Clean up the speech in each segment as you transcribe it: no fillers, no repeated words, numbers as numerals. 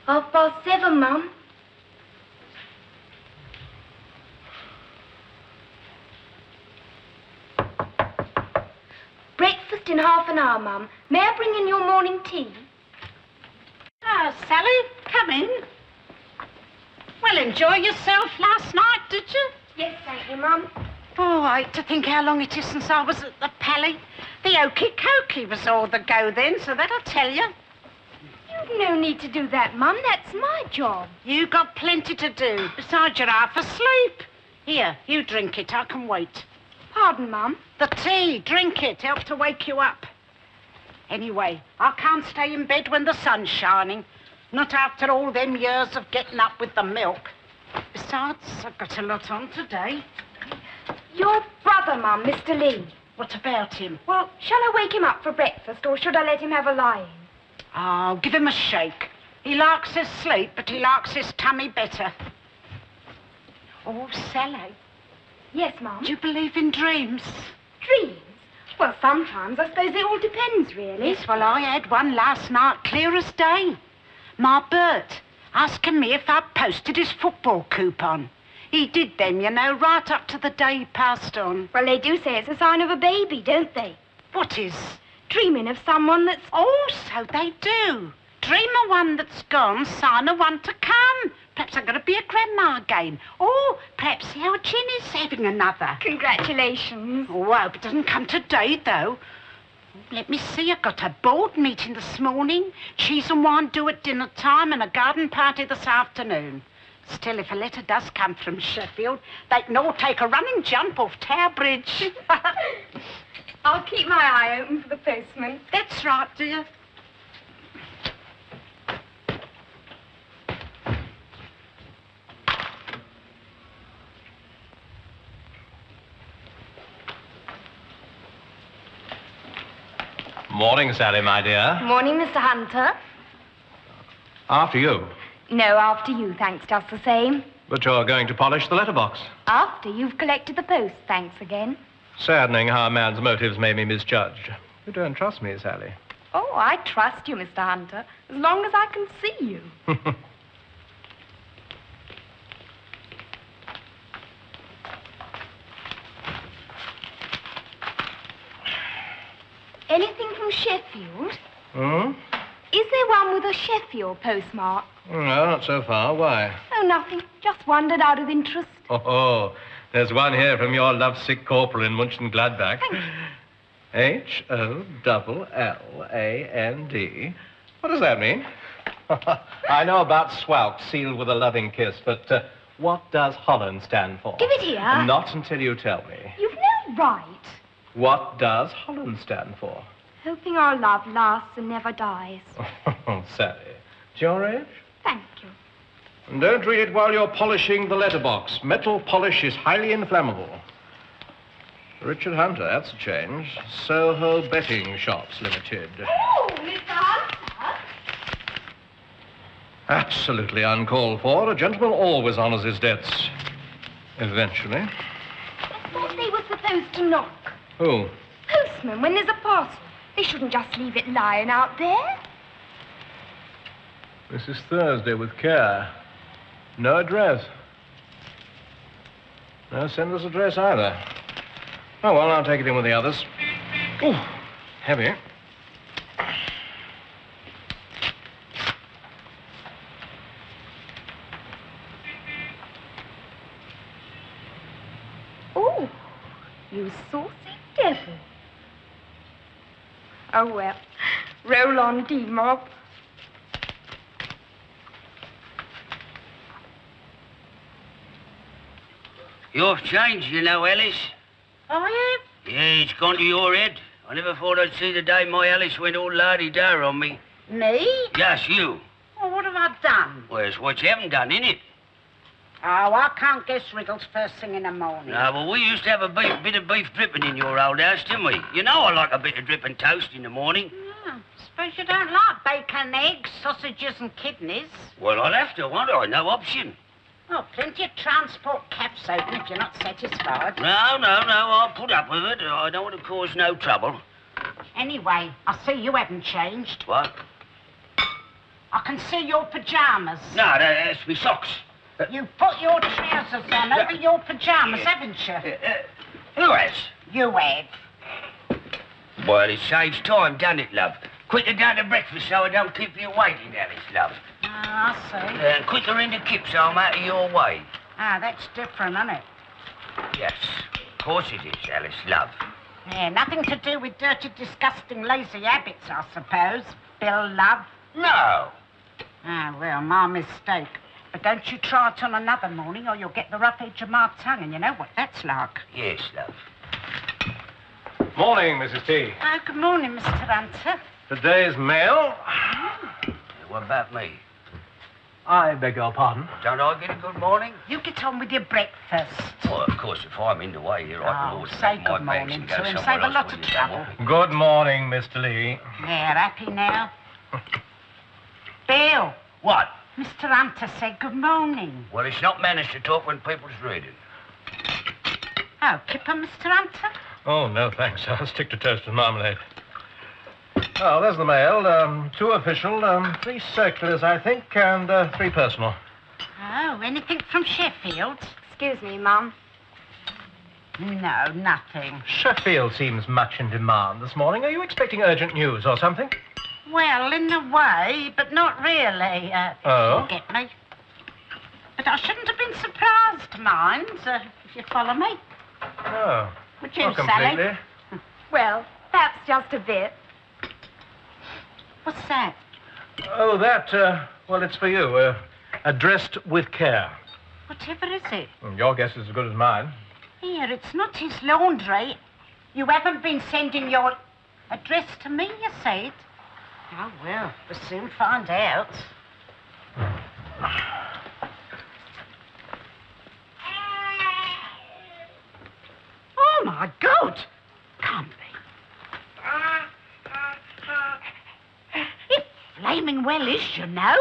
7:30, Mum. Breakfast in half an hour, Mum. May I bring in your morning tea? Oh, Sally, come in. Well, enjoy yourself last night, did you? Yes, thank you, Mum. Oh, I hate to think how long it is since I was at the Pally. The okey-cokey was all the go then, so that'll tell you. You've no need to do that, Mum. That's my job. You got plenty to do. Besides, you're half asleep. Here, you drink it. I can wait. Pardon, Mum? The tea, drink it. Help to wake you up. Anyway, I can't stay in bed when the sun's shining. Not after all them years of getting up with the milk. Besides, I've got a lot on today. Your brother, Mum, Mr. Lee. What about him? Well, shall I wake him up for breakfast, or should I let him have a lie-in? Oh, give him a shake. He likes his sleep, but he likes his tummy better. Oh, Sally. Yes, Mum? Do you believe in dreams? Dreams? Well, sometimes. I suppose it all depends, really. Yes, well, I had one last night, clear as day. My Bert asking me if I'd posted his football coupon. He did them, you know, right up to the day he passed on. Well, they do say it's a sign of a baby, don't they? What is? Dreaming of someone that's... Oh, so they do. Dream of one that's gone, sign of one to come. Perhaps I'm going to be a grandma again. Or perhaps our Jenny's having another. Congratulations. Oh, I hope it doesn't come today, though. Let me see, I got a board meeting this morning, cheese and wine due at dinner time, and a garden party this afternoon. Still, if a letter does come from Sheffield, they can all take a running jump off Tower Bridge. I'll keep my eye open for the postman. That's right, dear. Morning, Sally, my dear. Morning, Mr. Hunter. After you. No, after you, thanks, just the same. But you're going to polish the letterbox. After you've collected the post, thanks again. Saddening how a man's motives may be misjudged. You don't trust me, Sally. Oh, I trust you, Mr. Hunter, as long as I can see you. Anything from Sheffield? Hmm? Is there one with a Sheffield postmark? No, not so far. Why? Oh, nothing. Just wondered out of interest. Oh, there's one here from your lovesick corporal in Mönchengladbach. Thank you. H-O-L-L-A-N-D. What does that mean? I know about Swalk, sealed with a loving kiss, but what does Holland stand for? Give it here. Not until you tell me. You've no right. What does Holland stand for? Hoping our love lasts and never dies. Sally, it's your age? Thank you. And don't read it while you're polishing the letterbox. Metal polish is highly inflammable. Richard Hunter, that's a change. Soho Betting Shops Limited. Oh, Mr. Hunter. Absolutely uncalled for. A gentleman always honors his debts. Eventually. I thought they were supposed to knock. Who? Postman, when there's a parcel. They shouldn't just leave it lying out there. This is Thursday with care. No address. No sender's address either. Oh, well, I'll take it in with the others. Ooh, heavy. Oh, you saucy devil. Oh, well, roll on, D-Mob. You've changed, you know, Alice. Oh, yeah? Yeah, it's gone to your head. I never thought I'd see the day my Alice went all la-di-da on me. Me? Yes, you. Oh, what have I done? Well, it's what you haven't done, innit? Oh, I can't guess riddles first thing in the morning. No, well, we used to have a bit of beef dripping in your old house, didn't we? You know I like a bit of dripping toast in the morning. Yeah, suppose you don't like bacon, eggs, sausages and kidneys. Well, I'll have to, won't I? No option. Oh, plenty of transport caps open if you're not satisfied. No, I'll put up with it. I don't want to cause no trouble. Anyway, I see you haven't changed. What? I can see your pyjamas. No, that's me socks. You put your trousers on over your pyjamas, haven't you? Who has? You have. Well, it saves time, doesn't it, love? Quicker down to breakfast so I don't keep you waiting, Alice, love. Ah, I see. And quicker into kip so I'm out of your way. Ah, that's different, isn't it? Yes, of course it is, Alice, love. Yeah, nothing to do with dirty, disgusting, lazy habits, I suppose. Bill, love. No. Ah, well, my mistake. But don't you try it on another morning or you'll get the rough edge of my tongue, and you know what that's like. Yes, love. Morning, Mrs. T. Oh, good morning, Mr. Hunter. Today's mail. What about me? I beg your pardon. Don't I get a good morning? You get on with your breakfast. Well, of course, if I'm in the way here, I can Oh, always say pack my good bags morning and go to him. somewhere Save a else lot when of you trouble. don't. Good morning, Mr. Lee. Yeah, happy now? Bill, What? Mr. Hunter said good morning. Well, it's not manners to talk when people's reading. Oh, kipper, Mr. Hunter? Oh, no, thanks. I'll stick to toast and marmalade. Oh, there's the mail. 2 official, 3 circulars, I think, and 3 personal. Oh, anything from Sheffield? Excuse me, Mum. No, nothing. Sheffield seems much in demand this morning. Are you expecting urgent news or something? Well, in a way, but not really. Oh? You get me? But I shouldn't have been surprised, mind, if you follow me. Oh. Would you, Not Sally? completely. Well, perhaps just a bit. What's that? Oh, that, well, it's for you. Addressed with care. Whatever is it? Your guess is as good as mine. Here, it's not his laundry. You haven't been sending your address to me, you said. Oh, well, we'll soon find out. Oh, my God! Can't be. It flaming well is, you know.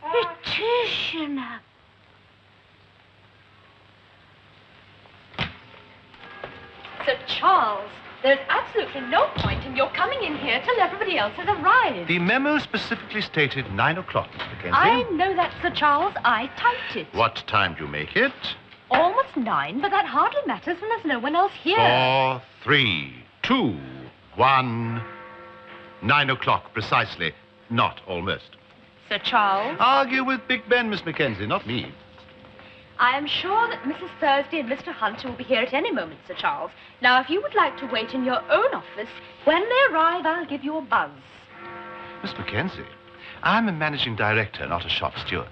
It is, you know. Sir Charles, there's absolutely no point in your coming in here till everybody else has arrived. The memo specifically stated 9 o'clock, Mr. Mackenzie. I know that, Sir Charles. I typed it. What time do you make it? Almost 9, but that hardly matters when there's no one else here. 4, 3, 2, 1. 9 o'clock, precisely. Not almost. Sir Charles, Argue with Big Ben, Miss Mackenzie, not me. I am sure that Mrs. Thursday and Mr. Hunter will be here at any moment, Sir Charles. Now, if you would like to wait in your own office, when they arrive, I'll give you a buzz. Miss Mackenzie, I'm a managing director, not a shop steward.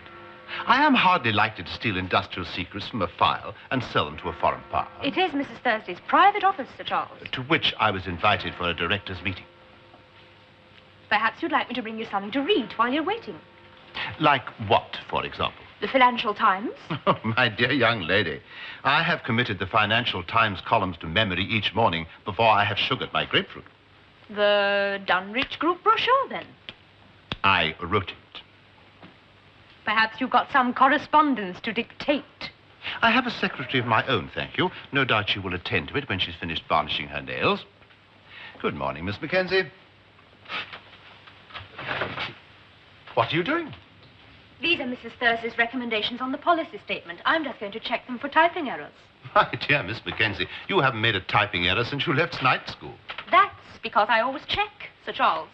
I am hardly likely to steal industrial secrets from a file and sell them to a foreign power. It is Mrs. Thursday's private office, Sir Charles. To which I was invited for a director's meeting. Perhaps you'd like me to bring you something to read while you're waiting. Like what, for example? The Financial Times. Oh, my dear young lady, I have committed the Financial Times columns to memory each morning before I have sugared my grapefruit. The Dunwich Group brochure, then. I wrote it. Perhaps you've got some correspondence to dictate. I have a secretary of my own, thank you. No doubt she will attend to it when she's finished varnishing her nails. Good morning, Miss Mackenzie. What are you doing? These are Mrs. Thursday's recommendations on the policy statement. I'm just going to check them for typing errors. My dear Miss Mackenzie, you haven't made a typing error since you left night school. That's because I always check, Sir Charles.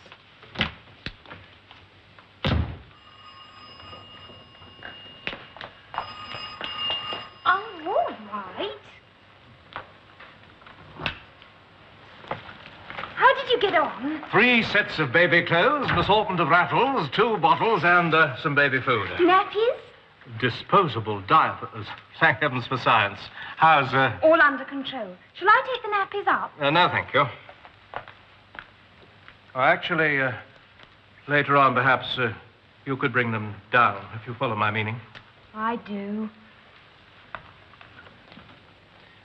Oh, all right. How did you get on? 3 sets of baby clothes, an assortment of rattles, 2 bottles, and some baby food. Nappies? Disposable diapers. Thank heavens for science. How's, All under control. Shall I take the nappies up? No, thank you. Oh, actually, later on, perhaps, you could bring them down, if you follow my meaning. I do.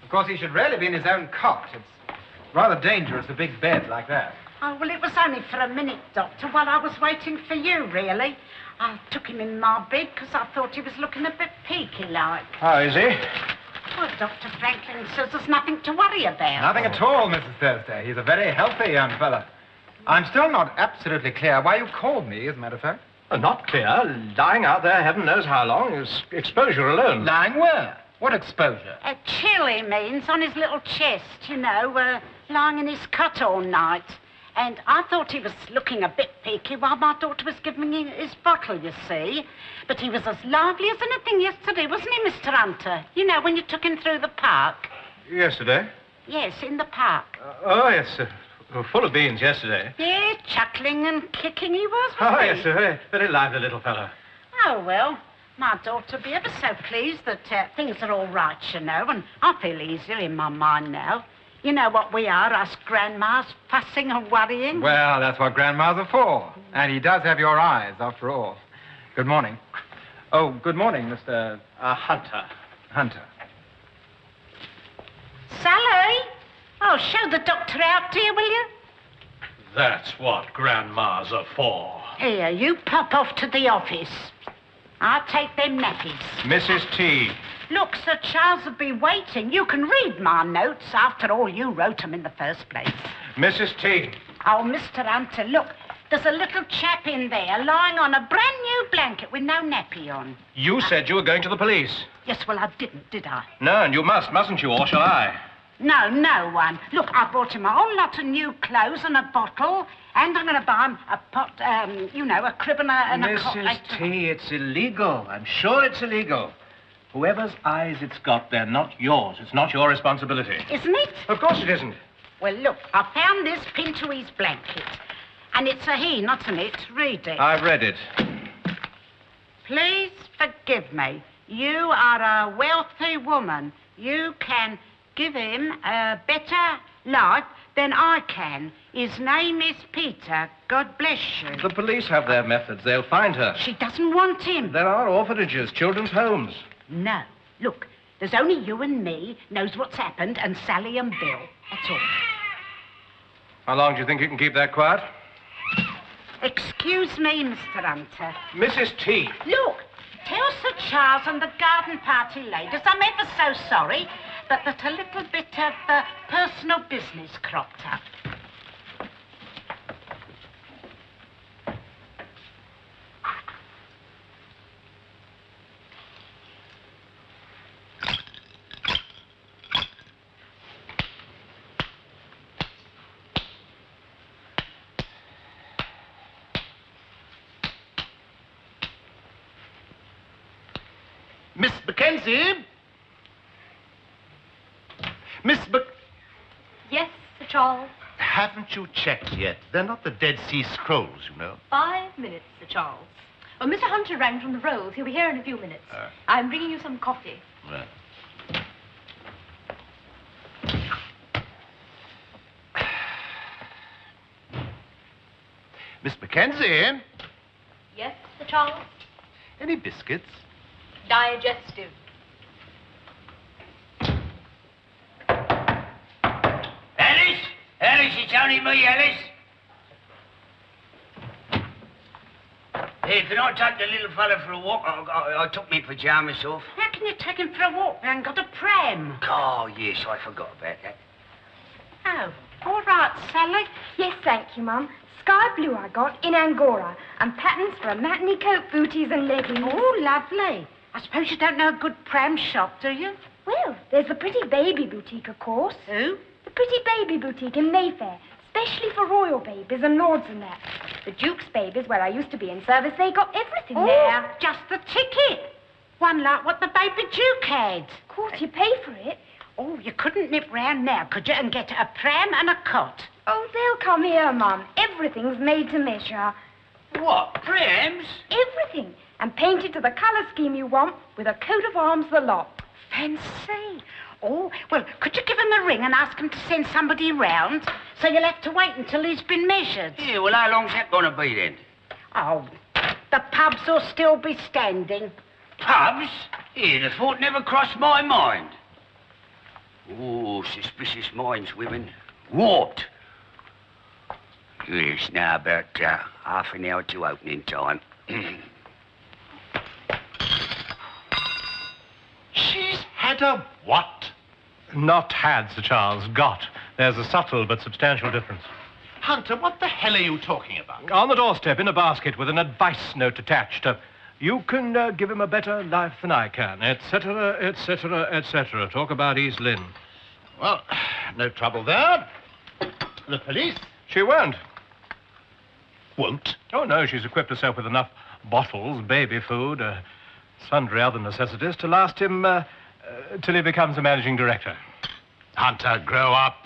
Of course, he should really be in his own cot. It's rather dangerous, a big bed like that. Oh, well, it was only for a minute, Doctor, while I was waiting for you, really. I took him in my bed because I thought he was looking a bit peaky-like. How is he? Well, Dr. Franklin says there's nothing to worry about. Nothing at all, Mrs. Thursday. He's a very healthy young fella. I'm still not absolutely clear why you called me, as a matter of fact. Not clear. Lying out there heaven knows how long is exposure alone. Lying where? What exposure? A chill, he means, on his little chest, lying in his cot all night. And I thought he was looking a bit peaky while my daughter was giving him his bottle, you see. But he was as lively as anything yesterday, wasn't he, Mr. Hunter? You know, when you took him through the park. Yesterday? Yes, in the park. Oh, yes. Full of beans yesterday. Yeah, chuckling and kicking he was, wasn't he? Yes, very, very lively little fellow. Oh, well, my daughter will be ever so pleased that things are all right, and I feel easier in my mind now. You know what we are, us grandmas, fussing and worrying. Well, that's what grandmas are for. And he does have your eyes, after all. Good morning. Oh, good morning, Mr. Hunter. Hunter. Sally? Oh, show the doctor out, dear, will you? That's what grandmas are for. Here, you pop off to the office. I'll take them nappies. Mrs. T. Look, Sir Charles will be waiting. You can read my notes. After all, you wrote them in the first place. Mrs. T. Oh, Mr. Hunter, look. There's a little chap in there lying on a brand new blanket with no nappy on. You said you were going to the police. Yes, well, I didn't, did I? No, and you mustn't you, or shall I? No, no one. Look, I bought him a whole lot of new clothes and a bottle, and I'm going to buy him a pot, a crib and a cot Mrs. later. T, it's illegal. I'm sure it's illegal. Whoever's eyes it's got, they're not yours. It's not your responsibility. Isn't it? Of course it isn't. Well, look, I found this pinned to his blanket. And it's a he, not an it. Read it. I've read it. Please forgive me. You are a wealthy woman. You can give him a better life than I can. His name is Peter. God bless you. The police have their methods. They'll find her. She doesn't want him. There are orphanages, children's homes. No. Look, there's only you and me knows what's happened, and Sally and Bill. That's all. How long do you think you can keep that quiet? Excuse me, Mr. Hunter. Mrs. T. Look, tell Sir Charles and the garden party ladies I'm ever so sorry, but that a little bit of personal business cropped up. Miss Mackenzie? Miss Mc... Yes, Sir Charles. Haven't you checked yet? They're not the Dead Sea Scrolls, you know. 5 minutes, Sir Charles. Oh, Mr. Hunter rang from the Rolls. He'll be here in a few minutes. I'm bringing you some coffee. Right. Miss Mackenzie? Yes, Sir Charles? Any biscuits? Digestive. Alice? Alice, it's only me, Alice. Hey, can I take the little fella for a walk? I took my pyjamas off. How can you take him for a walk? We haven't got a pram. Oh, yes, I forgot about that. Oh, all right, Sally. Yes, thank you, Mum. Sky blue I got in Angora, and patterns for a matinee coat, booties and leggings. Oh, lovely. I suppose you don't know a good pram shop, do you? Well, there's the Pretty Baby Boutique, of course. Who? The Pretty Baby Boutique in Mayfair, specially for royal babies and lords and that. The Duke's babies, where I used to be in service, they got everything there. Just the ticket. One like what the baby Duke had. Of course, you pay for it. Oh, you couldn't nip round now, could you, and get a pram and a cot? Oh, they'll come here, Mum. Everything's made to measure. What, prams? Everything. And painted to the colour scheme you want, with a coat of arms the lot. Fancy. Oh, well, could you give him a ring and ask him to send somebody round? So you'll have to wait until he's been measured. Yeah, well, how long's that going to be then? Oh, the pubs will still be standing. Pubs? Yeah, the thought never crossed my mind. Oh, suspicious minds, women. Warped. Yes, now about half an hour to opening time. She's had Hunter, what? Not had, Sir Charles. Got. There's a subtle but substantial difference. Hunter, what the hell are you talking about? On the doorstep, in a basket, with an advice note attached. You can give him a better life than I can, etc., etc., etc. Talk about East Lynne. Well, no trouble there. The police? She won't. Won't? Oh, no, she's equipped herself with enough bottles, baby food, sundry other necessities to last him till he becomes a managing director. Hunter, grow up.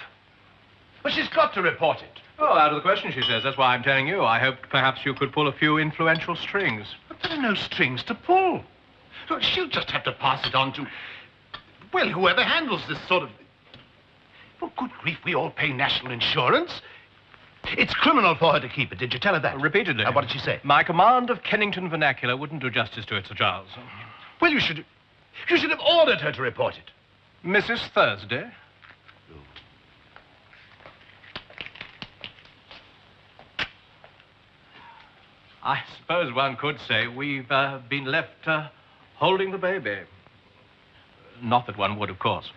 But she's got to report it. Oh, out of the question, she says. That's why I'm telling you. I hoped perhaps you could pull a few influential strings. But there are no strings to pull. Look, she'll just have to pass it on to, well, whoever handles this sort of... For good grief, we all pay national insurance. It's criminal for her to keep it. Did you tell her that? Repeatedly. What did she say? My command of Kennington vernacular wouldn't do justice to it, Sir Charles. Well, you should have ordered her to report it. Mrs. Thursday? I suppose one could say we've been left holding the baby. Not that one would, of course.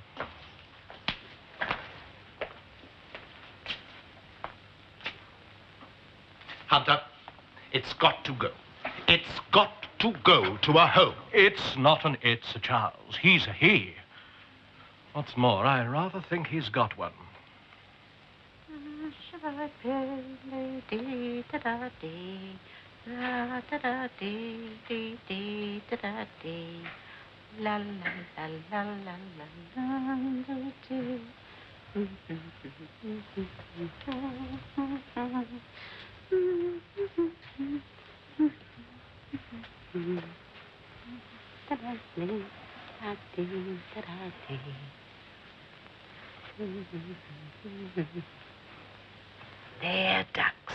Hunter, it's got to go. It's got to go to a home. It's not an it, Sir Charles. He's a he. What's more, I rather think he's got one. La la la la la There, ducks.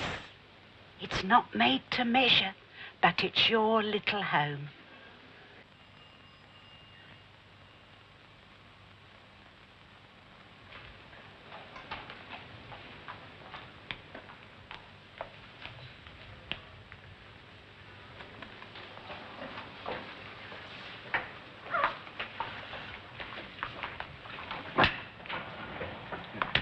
It's not made to measure, but it's your little home.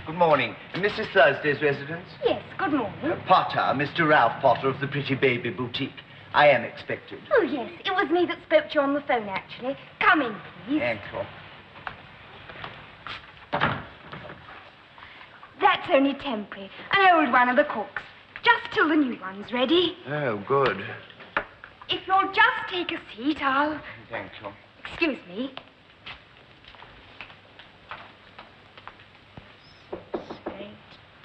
Good morning. Mrs. Thursday's residence? Yes, good morning. Potter, Mr. Ralph Potter of the Pretty Baby Boutique. I am expected. Oh, yes, it was me that spoke to you on the phone, actually. Come in, please. Thank you. That's only temporary. An old one of the cook's. Just till the new one's ready. Oh, good. If you'll just take a seat, I'll... Thank you. Excuse me.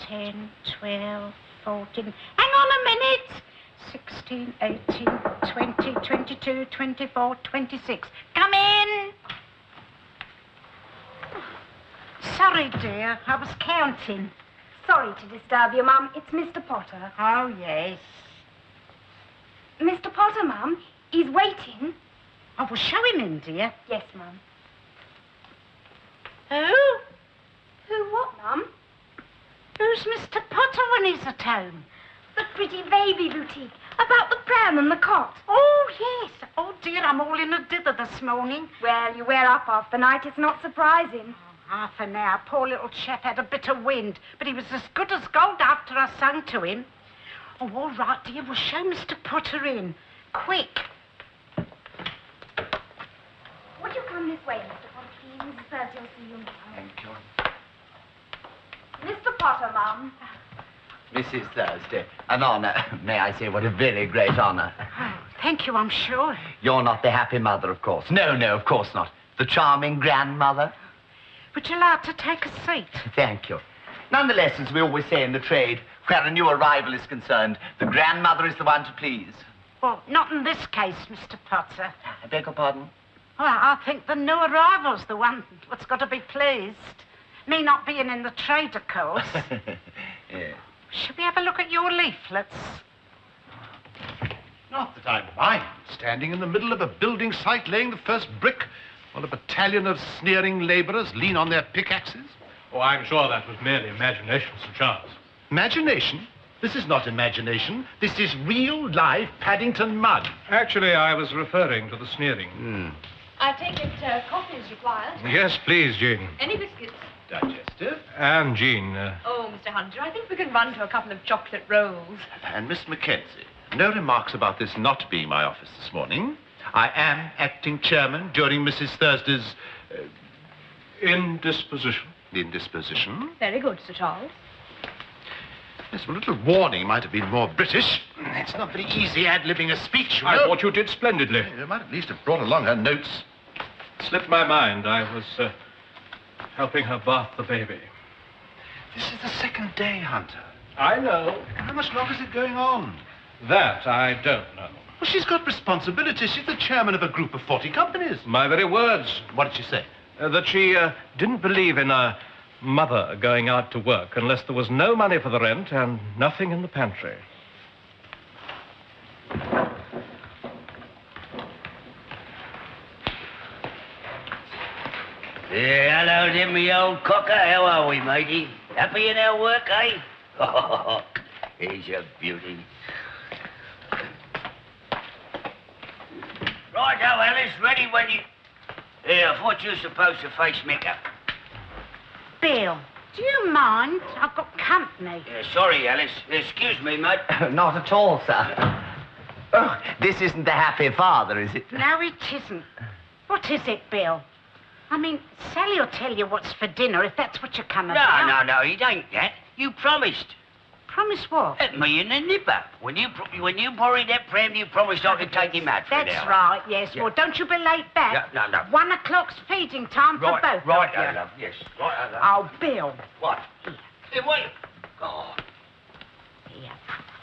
10, 12, 14... Hang on a minute! 16, 18, 20, 22, 24, 26. Come in! Sorry, dear. I was counting. Sorry to disturb you, Mum. It's Mr. Potter. Oh, yes. Mr. Potter, Mum. He's waiting. Oh, well, show him in, dear. Yes, Mum. Who? Who what, Mum? Who's Mr. Potter when he's at home? The Pretty Baby Boutique. About the pram and the cot. Oh, yes. Oh, dear, I'm all in a dither this morning. Well, you wear up half the night. It's not surprising. Half an hour. Poor little chap had a bit of wind, but he was as good as gold after I sung to him. Oh, all right, dear. We'll show Mr. Potter in. Quick. Would you come this way, Mr. Potter, please? Mrs. Thursday will see you now. Thank you. Mr. Potter, Mum. Mrs. Thursday, an honor. May I say what a very great honor. Oh, thank you, I'm sure. You're not the happy mother, of course. No, of course not. The charming grandmother. Would you like to take a seat? Thank you. Nonetheless, as we always say in the trade, where a new arrival is concerned, the grandmother is the one to please. Well, not in this case, Mr. Potter. I beg your pardon? Well, I think the new arrival's the one that's got to be pleased. Me not being in the trade, of course. Yes. Shall we have a look at your leaflets? Not that I mind standing in the middle of a building site laying the first brick while a battalion of sneering labourers lean on their pickaxes. Oh, I'm sure that was merely imagination, Sir Charles. Imagination? This is not imagination. This is real, live Paddington mud. Actually, I was referring to the sneering. I take it coffee is required. Yes, please, Jean. Any biscuits? Digestive. And Jean. Oh, Mr. Hunter, I think we can run to a couple of chocolate rolls. And Miss Mackenzie, no remarks about this not being my office this morning. I am acting chairman during Mrs. Thursday's Indisposition. indisposition. Very good, Sir Charles. Yes, a little warning might have been more British. It's not very easy ad-libbing a speech, you I know. thought you did splendidly. You might at least have brought along her notes. Slipped my mind. I was helping her bath the baby. This is the second day, Hunter. I know. How much longer is it going on? That I don't know. Well, she's got responsibilities. She's the chairman of a group of 40 companies. My very words. What did she say? That she didn't believe in a mother going out to work unless there was no money for the rent and nothing in the pantry. Yeah, hello there, me old cocker. How are we, matey? Happy in our work, eh? Oh, he's a beauty. Right, Alice, ready when you... Yeah, I thought you were supposed to face Mecca. Bill, do you mind? I've got company. Yeah, sorry, Alice. Excuse me, mate. Not at all, sir. Oh, this isn't the happy father, is it? No, it isn't. What is it, Bill? I mean, Sally will tell you what's for dinner if that's what you come about. No, it ain't that. You promised. Promise what? Me and the nipper. When you borrowed that pram, you promised I could take him out for an That's hour. right, yes. Yeah. Well, don't you be late back. No. 1 o'clock's feeding time for both Right, of you. love, yes. Right, love. Oh, Bill. What? Hey, wait. Oh, Here.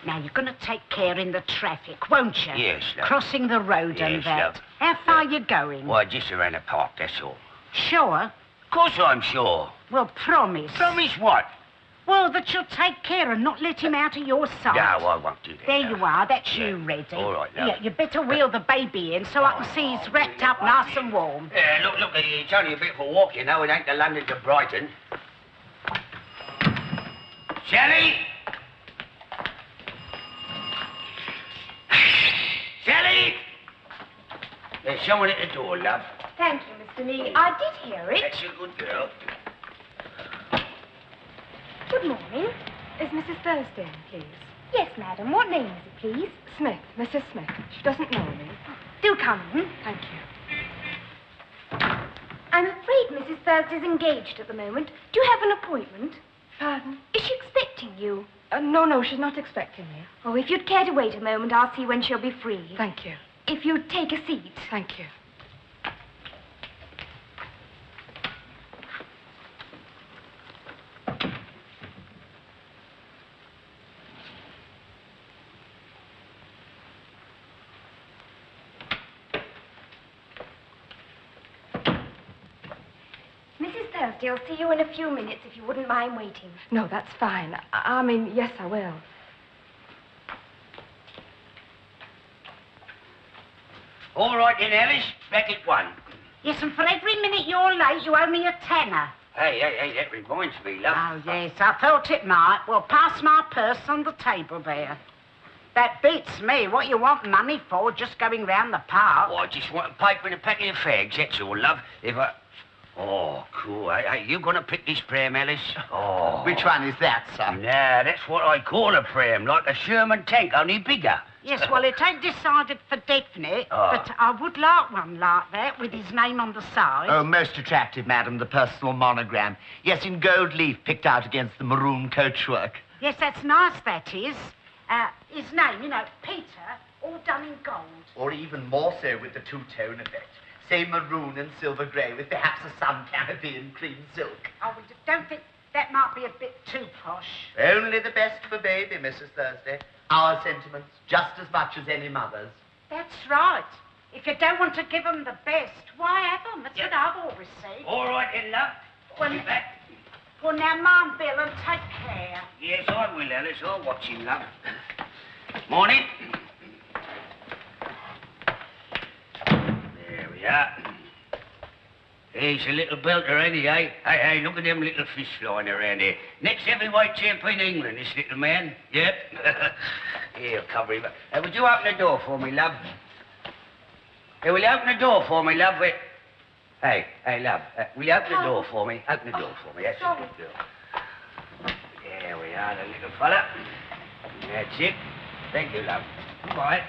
Now, you're going to take care in the traffic, won't you? Yes, love. Crossing the road and Yes, that. love. How far are you going? well, just around the park, that's all. Sure. Of course I'm sure. Well, promise. Promise what? Well, that you'll take care and not let him out of your sight. No, I won't do that. There love. you are. That's Yeah. you ready. All right, love. Yeah, you better wheel the baby in so I can see he's wrapped up nice and warm. Yeah, look, it's only a bit of a walk, you know. It ain't the London to Brighton. Sally? Sally? There's someone at the door, love. Thank you, Mr. Lee. I did hear it. That's a good girl. Good morning. Is Mrs. Thursday in, please? Yes, madam. What name is it, please? Smith, Mrs. Smith. She doesn't know me. Do come in. Thank you. I'm afraid Mrs. Thursday's engaged at the moment. Do you have an appointment? Pardon? Is she expecting you? No, she's not expecting me. Oh, if you'd care to wait a moment, I'll see when she'll be free. Thank you. If you'd take a seat. Thank you. Mrs. Thursday will see you in a few minutes if you wouldn't mind waiting. No, that's fine. I mean, yes, I will. All right, then, Alice. Back at 1. Yes, and for every minute you're late, you owe me a tenner. Hey, that reminds me, love. Oh, yes, I thought it might. Well, pass my purse on the table there. That beats me. What you want money for, just going round the park? Oh, I just want a paper and a packet of fags, that's all, love. If I... Oh, cool. Hey, you gonna pick this pram, Alice? Oh. Which one is that, sir? Nah, that's what I call a pram, like a Sherman tank, only bigger. Yes, well, it ain't decided for definite, Oh. but I would like one like that with his name on the side. Oh, most attractive, madam, the personal monogram. Yes, in gold leaf, picked out against the maroon coachwork. Yes, that's nice, that is. His name, you know, Peter, all done in gold. Or even more so with the two-tone effect. Say maroon and silver grey with perhaps a sun canopy in cream silk. Oh, we don't think that might be a bit too posh. Only the best for baby, Mrs. Thursday. Our sentiments, just as much as any mother's. That's right. If you don't want to give them the best, why have them? That's what I've always said. All right, then, love. Well, Be back. Well, now, mind Bill and take care. Yes, I will, Alice. I'll watch him, love. Morning. There we are. He's a little belter, ain't he, eh? Hey, look at them little fish flying around here. Next heavyweight champion in England, this little man. Yep. Here, I'll cover him up. Would you open the door for me, love? Hey, will you open the door for me, love? Hey, love, will you open the door for me? Open the door for me, that's a good girl. There we are, the little fella. That's it. Thank you, love. Goodbye.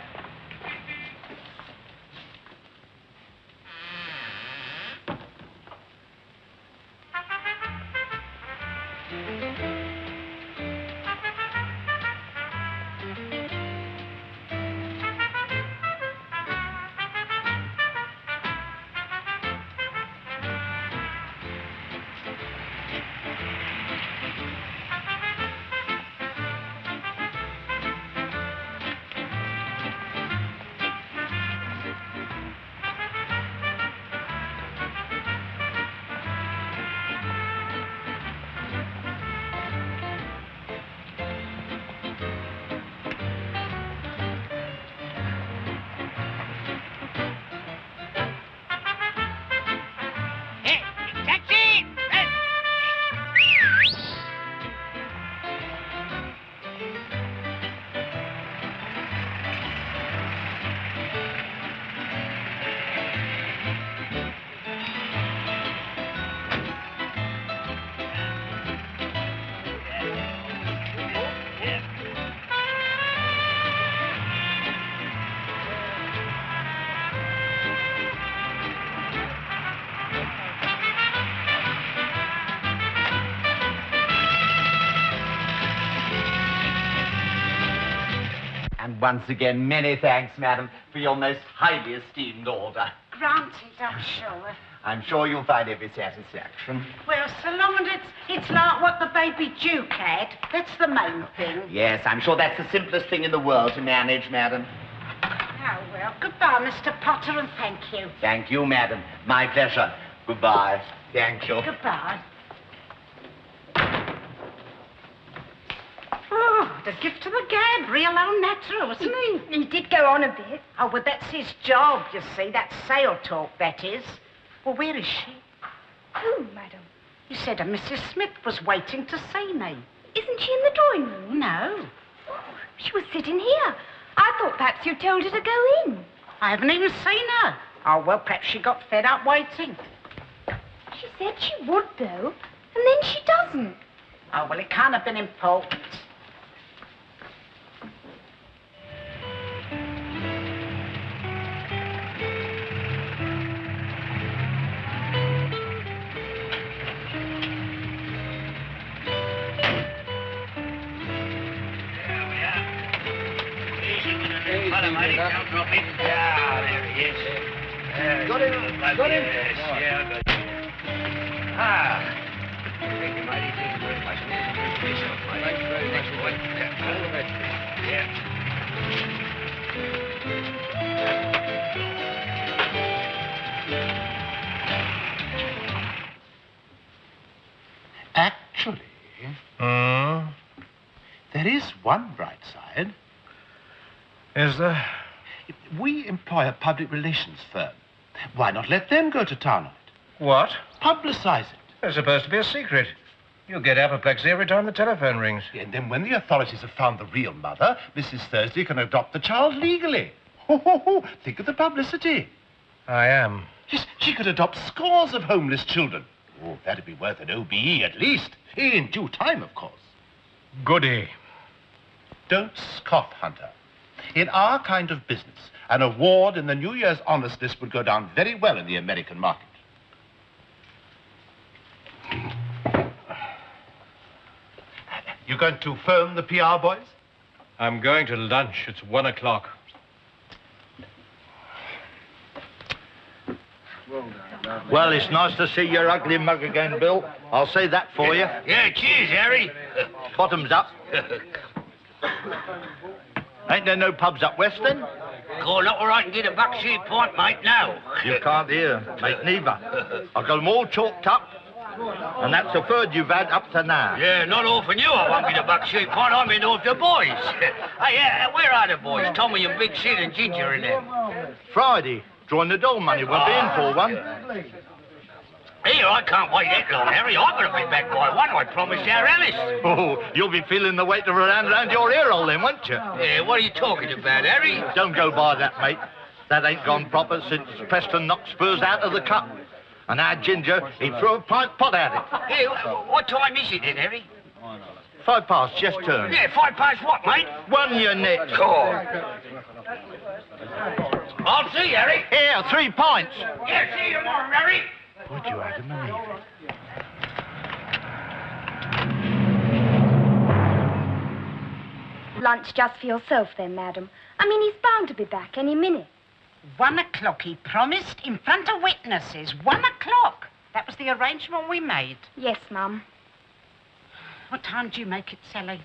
And once again, many thanks, madam, for your most highly esteemed order. Granted, I'm sure. I'm sure you'll find every satisfaction. Well, so long as it's like what the baby Duke had, that's the main thing. Yes, I'm sure that's the simplest thing in the world to manage, madam. Oh, well, goodbye, Mr. Potter, and thank you. Thank you, madam. My pleasure. Goodbye. Thank you. Goodbye. Oh, the gift to the gab, real old natural, wasn't he? He did go on a bit. Oh, well, that's his job, you see. That's sale talk, that is. Well, where is she? Who, madam? You said a Mrs. Smith was waiting to see me. Isn't she in the drawing room? No. Oh, she was sitting here. I thought perhaps you told her to go in. I haven't even seen her. Oh, well, perhaps she got fed up waiting. She said she would, though, and then she doesn't. Oh, well, it can't have been important. Don't drop it. Yeah, there he is. Got him. Got him. Yes, yeah, I got him. Ah. Thank you, matey. Thank you very much. Thank you very much, boy. Yeah. Actually, there is one bright side. Is there? We employ a public relations firm. Why not let them go to town on it? What? Publicize it. It's supposed to be a secret. You'll get apoplexy every time the telephone rings. And then when the authorities have found the real mother, Mrs. Thursday can adopt the child legally. Think of the publicity. I am. Yes, she could adopt scores of homeless children. Oh, that'd be worth an OBE at least. In due time, of course. Goody. Don't scoff, Hunter. In our kind of business, an award in the New Year's Honors List would go down very well in the American market. You going to phone the PR boys? I'm going to lunch. It's 1 o'clock. Well, it's nice to see your ugly mug again, Bill. I'll say that for you. Yeah, cheers, Harry. Bottoms up. Ain't there no pubs up west, then? Oh, not where I can get a buck-sheep pint, mate, now. You can't hear, mate, neither. I've got them all chalked up, and that's the third you've had up to now. Yeah, not often you I won't get a buck-sheep pint. I'm in off the boys. Hey, where are the boys? Tommy and Big Sid and Ginger and them. Friday, drawing the dole money. We'll be in for one. Here, I can't wait that long, Harry. I've got to be back by 1. I promised our Alice. Oh, you'll be feeling the weight of her hand round your ear hole then, won't you? Yeah, what are you talking about, Harry? Don't go by that, mate. That ain't gone proper since Preston knocked Spurs out of the cup. And our Ginger, he threw a pint pot at it. Hey, what time is it then, Harry? 5 past, just turned. Yeah, 5 past what, mate? 1 your neck. Cool. I'll see you, Harry. Here, 3 pints. Yeah, see you tomorrow, Harry. Would you Adam and Eve? Lunch just for yourself then, madam. I mean, he's bound to be back any minute. 1 o'clock, he promised, in front of witnesses. 1 o'clock. That was the arrangement we made. Yes, Mum. What time do you make it, Sally?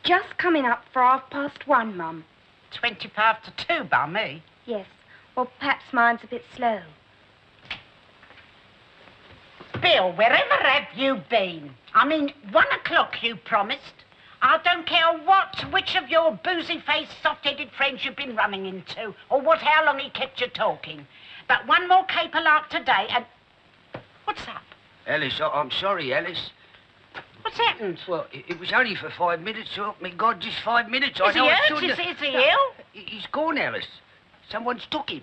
Just coming up for 1:30, Mum. 25 to 2 by me. Yes. Well, perhaps mine's a bit slow. Bill, wherever have you been? I mean, 1 o'clock you promised. I don't care which of your boozy-faced, soft-headed friends you've been running into, or how long he kept you talking. But 1 more caper like today, and... What's up? Alice, I'm sorry, Alice. What's happened? Well, it was only for 5 minutes, so help me God, just 5 minutes. Is he hurt? Is he ill? He's gone, Alice. Someone's took him.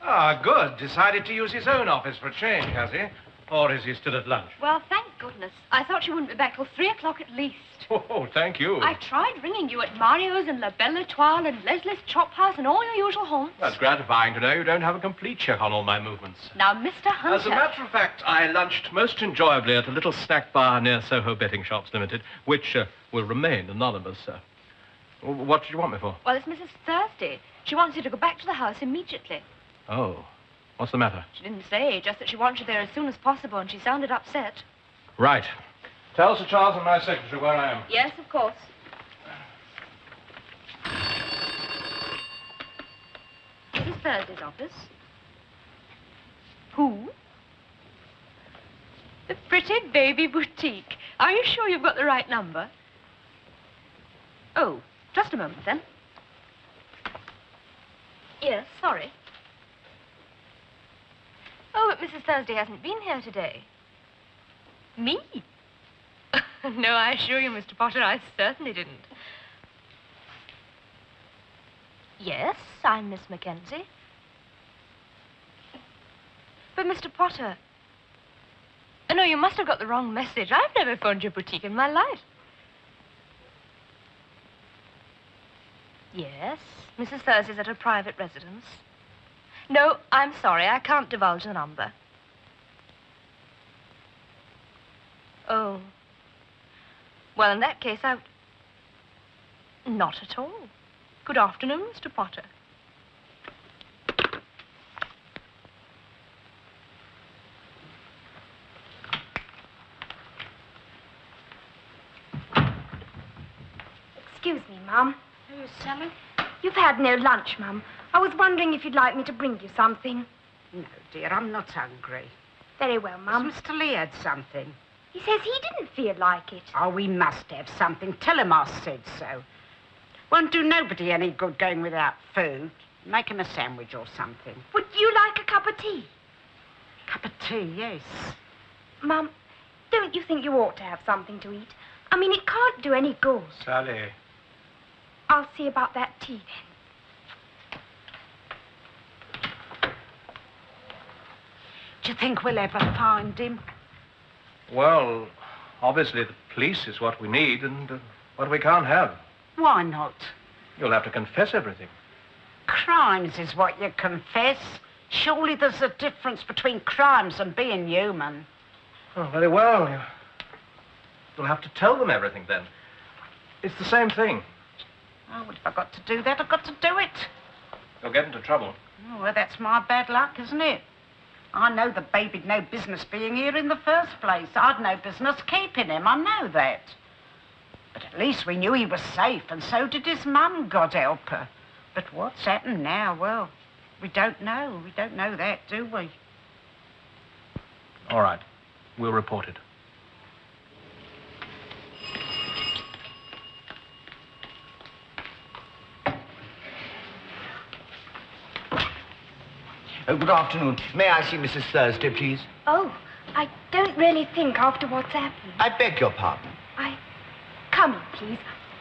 Ah, good. Decided to use his own office for a change, has he? Or is he still at lunch? Well, thank goodness. I thought you wouldn't be back till 3 o'clock at least. Oh, thank you. I tried ringing you at Mario's and La Belle Etoile and Leslie's Chop House and all your usual haunts. That's gratifying to know you don't have a complete check on all my movements. Now, Mr. Hunter... As a matter of fact, I lunched most enjoyably at a little snack bar near Soho Betting Shops Limited, which will remain anonymous, sir. What did you want me for? Well, it's Mrs. Thursday. She wants you to go back to the house immediately. Oh. What's the matter? She didn't say, just that she wants you there as soon as possible, and she sounded upset. Right. Tell Sir Charles and my secretary where I am. Yes, of course. Mrs. Thursday's office. Who? The Pretty Baby Boutique. Are you sure you've got the right number? Oh, just a moment, then. Yes, sorry. Oh, but Mrs. Thursday hasn't been here today. Me? No, I assure you, Mr. Potter, I certainly didn't. Yes, I'm Miss Mackenzie. But, Mr. Potter... Oh, no, you must have got the wrong message. I've never phoned your boutique in my life. Yes, Mrs. Thursday's at her private residence. No, I'm sorry, I can't divulge the number. Oh. Well, in that case, Not at all. Good afternoon, Mr. Potter. Excuse me, Mum. Who's Sally? You've had no lunch, Mum. I was wondering if you'd like me to bring you something. No, dear, I'm not hungry. Very well, Mum. Has Mr. Lee had something? He says he didn't feel like it. Oh, we must have something. Tell him I said so. Won't do nobody any good going without food. Make him a sandwich or something. Would you like a cup of tea? Cup of tea, yes. Mum, don't you think you ought to have something to eat? I mean, it can't do any good. Sally. I'll see about that tea, then. Do you think we'll ever find him? Well, obviously the police is what we need and what we can't have. Why not? You'll have to confess everything. Crimes is what you confess. Surely there's a difference between crimes and being human. Oh, very well. You'll have to tell them everything then. It's the same thing. Oh, well, if I've got to do that, I've got to do it. You'll get into trouble. Oh, well, that's my bad luck, isn't it? I know the baby'd no business being here in the first place. I'd no business keeping him, I know that. But at least we knew he was safe, and so did his mum, God help her. But what's happened now? Well, we don't know. We don't know that, do we? All right. We'll report it. Good afternoon. May I see Mrs. Thursday, please? Oh, I don't really think after what's happened. I beg your pardon. Come in, please.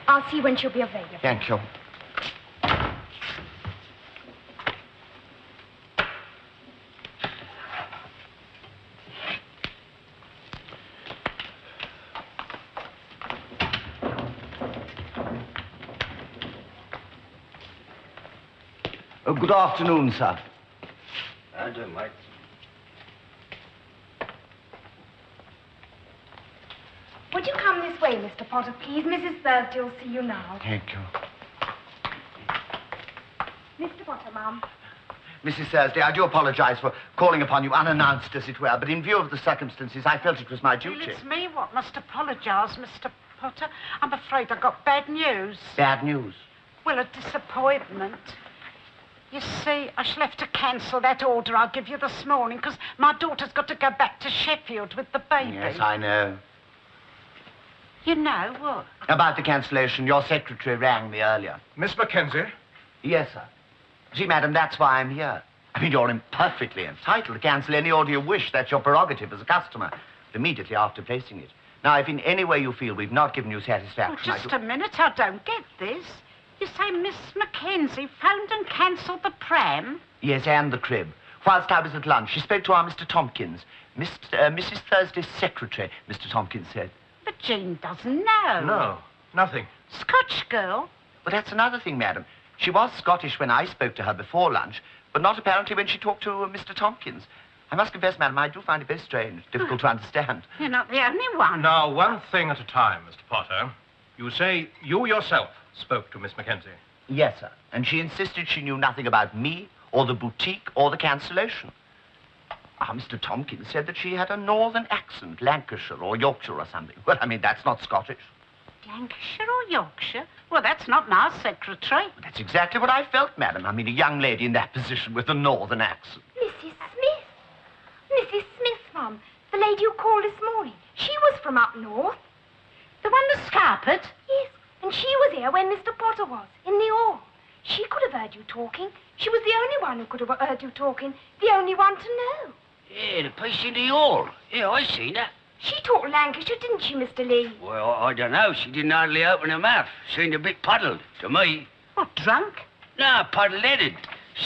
I'll see when she'll be available. Thank you. Oh, good afternoon, sir. I do, mate. Would you come this way, Mr. Potter, please? Mrs. Thursday will see you now. Thank you. Mr. Potter, Mum. Mrs. Thursday, I do apologize for calling upon you unannounced, as it were, but in view of the circumstances, I felt it was my duty. Well, it's me what must apologise, Mr. Potter. I'm afraid I got bad news. Bad news? Well, a disappointment. You see, I shall have to cancel that order I gave you this morning because my daughter's got to go back to Sheffield with the baby. Yes, I know. You know what? About the cancellation, your secretary rang me earlier. Miss Mackenzie? Yes, sir. See, madam, that's why I'm here. I mean, you're perfectly entitled to cancel any order you wish. That's your prerogative as a customer, immediately after placing it. Now, if in any way you feel we've not given you satisfaction... Oh, just a minute, I don't get this. You say Miss Mackenzie phoned and cancelled the pram? Yes, and the crib. Whilst I was at lunch, she spoke to our Mr. Tompkins, Mrs. Thursday's secretary, Mr. Tompkins said. But Jean doesn't know. No, nothing. Scotch girl? But that's another thing, madam. She was Scottish when I spoke to her before lunch, but not apparently when she talked to Mr. Tompkins. I must confess, madam, I do find it very strange, difficult to understand. You're not the only one. Now, one thing at a time, Mr. Potter. You say you yourself spoke to Miss Mackenzie. Yes, sir. And she insisted she knew nothing about me, or the boutique, or the cancellation. Mr. Tompkins said that she had a northern accent, Lancashire or Yorkshire or something. Well, I mean, that's not Scottish. Lancashire or Yorkshire? Well, that's not my secretary. That's exactly what I felt, madam. I mean, a young lady in that position with a northern accent. Mrs. Smith. Mrs. Smith, Mum. The lady you called this morning. She was from up north. The one that's scarpet? Yes, and she was here when Mr. Potter was, in the hall. She could have heard you talking. She was the only one who could have heard you talking. The only one to know. Yeah, the piece in the hall. Yeah, I seen that. She talked Lancashire, didn't she, Mr. Lee? Well, I don't know. She didn't hardly open her mouth. Seemed a bit puddled, to me. What, drunk? No, puddle-headed.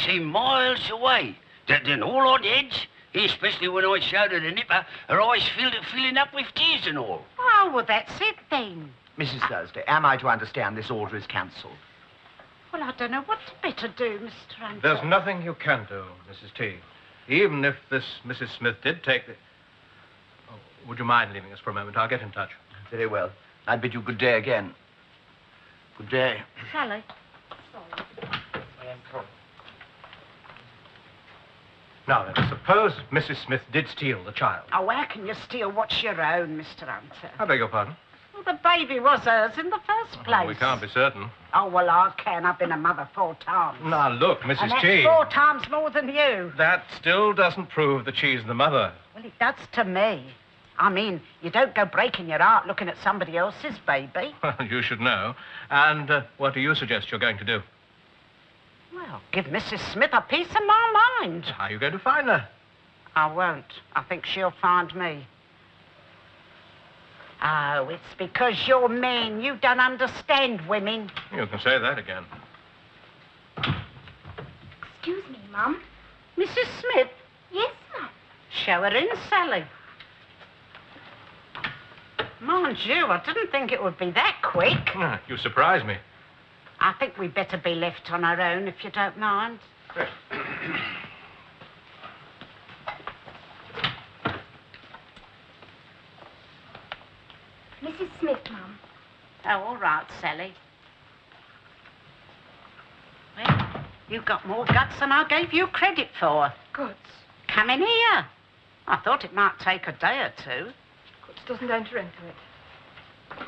Seemed miles away. Then all on edge, especially when I showed her the nipper, her eyes filling up with tears and all. Oh, well, that's it then. Mrs. Thursday, am I to understand this order is cancelled? Well, I don't know what to better do, Mr. Hunter. There's nothing you can do, Mrs. T. Even if this Mrs. Smith did take the... Oh, would you mind leaving us for a moment? I'll get in touch. Very well. I bid you good day again. Good day. Sally. Now then, suppose Mrs. Smith did steal the child. Oh, how can you steal what's your own, Mr. Hunter? I beg your pardon? Well, the baby was hers in the first place. We can't be certain. Oh, well, I can. I've been a mother 4 times. Now, look, And Mrs. that's T. 4 times more than you. That still doesn't prove that she's the mother. Well, it does to me. I mean, you don't go breaking your heart looking at somebody else's baby. Well, you should know. And what do you suggest you're going to do? Well, give Mrs. Smith a piece of my mind. How are you going to find her? I won't. I think she'll find me. Oh, it's because you're mean. You don't understand women. You can say that again. Excuse me, Mum. Mrs. Smith? Yes, Mum. Show her in, Sally. Mind you, I didn't think it would be that quick. You surprise me. I think we'd better be left on our own, if you don't mind. Mrs. Smith, Mum. Oh, all right, Sally. Well, you've got more guts than I gave you credit for. Goods. Come in here. I thought it might take a day or 2. Goods doesn't enter into it.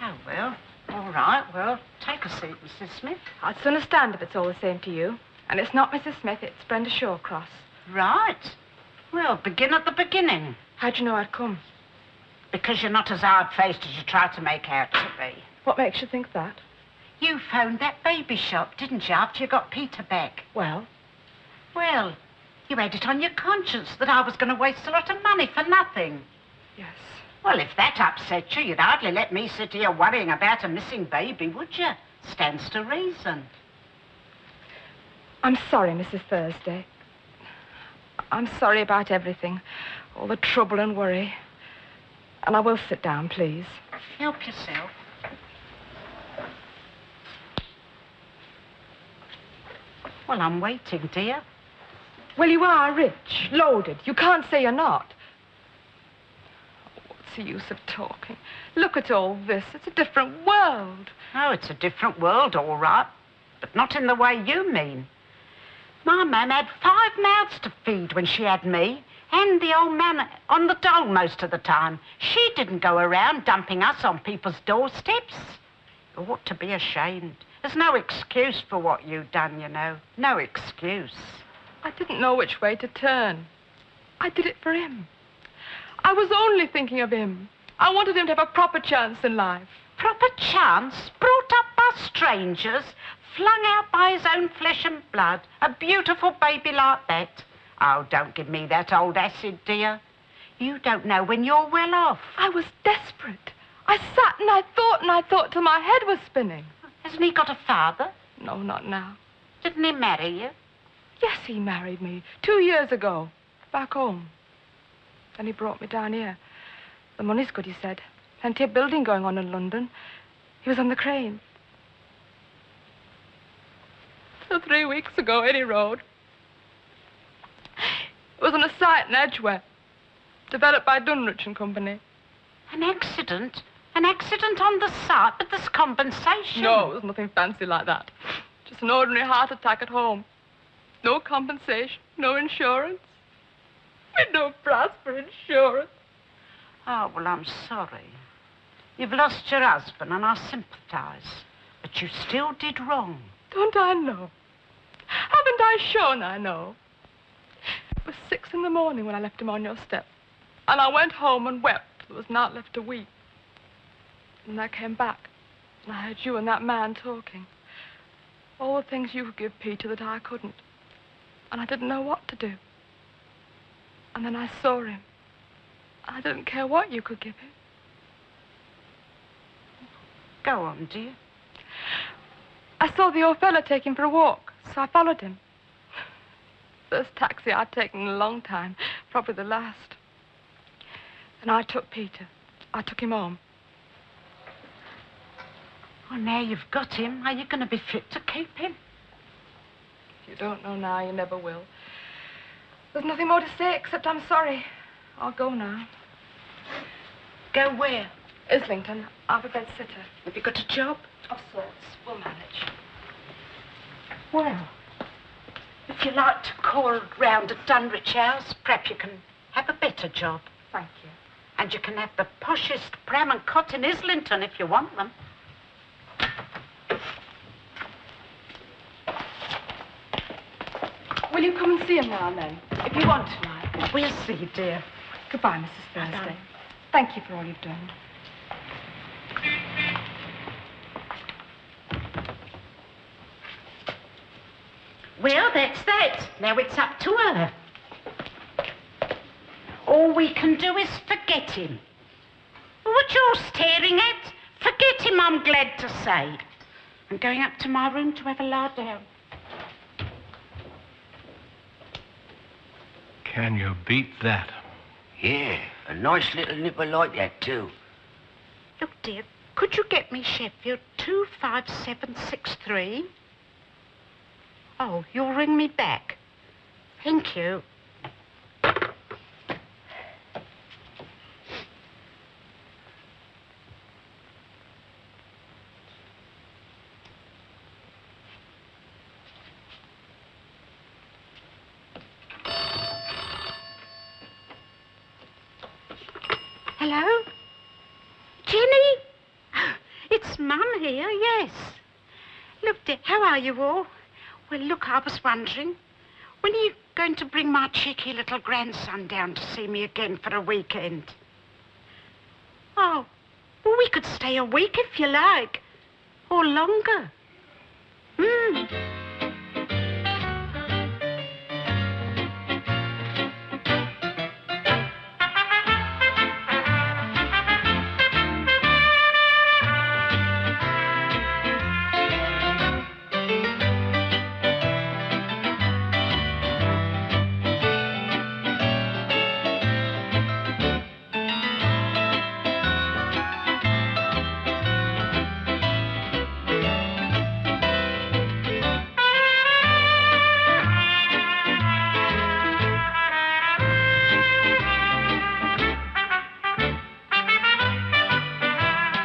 Oh, well, all right. Well, take a seat, Mrs. Smith. I'd sooner stand if it's all the same to you. And it's not Mrs. Smith, it's Brenda Shawcross. Right. Well, begin at the beginning. How'd you know I'd come? Because you're not as hard-faced as you try to make out to be. What makes you think that? You phoned that baby shop, didn't you, after you got Peter back? Well? Well, you had it on your conscience that I was going to waste a lot of money for nothing. Yes. Well, if that upset you, you'd hardly let me sit here worrying about a missing baby, would you? Stands to reason. I'm sorry, Mrs. Thursday. I'm sorry about everything. All the trouble and worry. And I will sit down, please. Help yourself. Well, I'm waiting, dear. Well, you are rich, loaded. You can't say you're not. Oh, what's the use of talking? Look at all this. It's a different world. Oh, it's a different world, all right. But not in the way you mean. My mum had 5 mouths to feed when she had me, and the old man on the dole most of the time. She didn't go around dumping us on people's doorsteps. You ought to be ashamed. There's no excuse for what you've done, you know. No excuse. I didn't know which way to turn. I did it for him. I was only thinking of him. I wanted him to have a proper chance in life. Proper chance? Brought up by strangers? Flung out by his own flesh and blood? A beautiful baby like that? Oh, don't give me that old acid, dear. You don't know when you're well off. I was desperate. I sat and I thought till my head was spinning. Hasn't he got a father? No, not now. Didn't he marry you? Yes, he married me 2 years ago, back home. Then he brought me down here. The money's good, he said. Plenty of building going on in London. He was on the crane. So 3 weeks ago, Eddie Road. It was on a site in Edgware, developed by Dunrich and Company. An accident? An accident on the site, but there's compensation. No, there's nothing fancy like that. Just an ordinary heart attack at home. No compensation, no insurance. With no price for insurance. Oh, well, I'm sorry. You've lost your husband, and I sympathise. But you still did wrong. Don't I know? Haven't I shown I know? It was 6 in the morning when I left him on your step. And I went home and wept. There was not left to weep. And I came back, and I heard you and that man talking. All the things you could give Peter that I couldn't. And I didn't know what to do. And then I saw him. I didn't care what you could give him. Go on, dear. I saw the old fella take him for a walk, so I followed him. First taxi I'd taken in a long time, probably the last. And I took Peter. I took him home. Well, now you've got him, are you going to be fit to keep him? If you don't know now, you never will. There's nothing more to say except I'm sorry. I'll go now. Go where? Islington. I'll be bed-sitter. Have you got a job? Of sorts. We'll manage. Well, if you like to call round at Dunrich House, perhaps you can have a better job. Thank you. And you can have the poshest pram and cot in Islington if you want them. Will you come and see him now and then, if you want tonight? We'll see, dear. Goodbye, Mrs. Thursday. Thank you for all you've done. Well, that's that. Now it's up to her. All we can do is forget him. What you're staring at? Forget him, I'm glad to say. I'm going up to my room to have a lie down. Can you beat that? Yeah, a nice little nipper like that, too. Look, dear, could you get me Sheffield 25763? Oh, you'll ring me back. Thank you. Hello? Jenny? It's Mum here, yes. Look, dear, how are you all? Well, look, I was wondering, when are you going to bring my cheeky little grandson down to see me again for a weekend? Oh, well, we could stay a week if you like, or longer.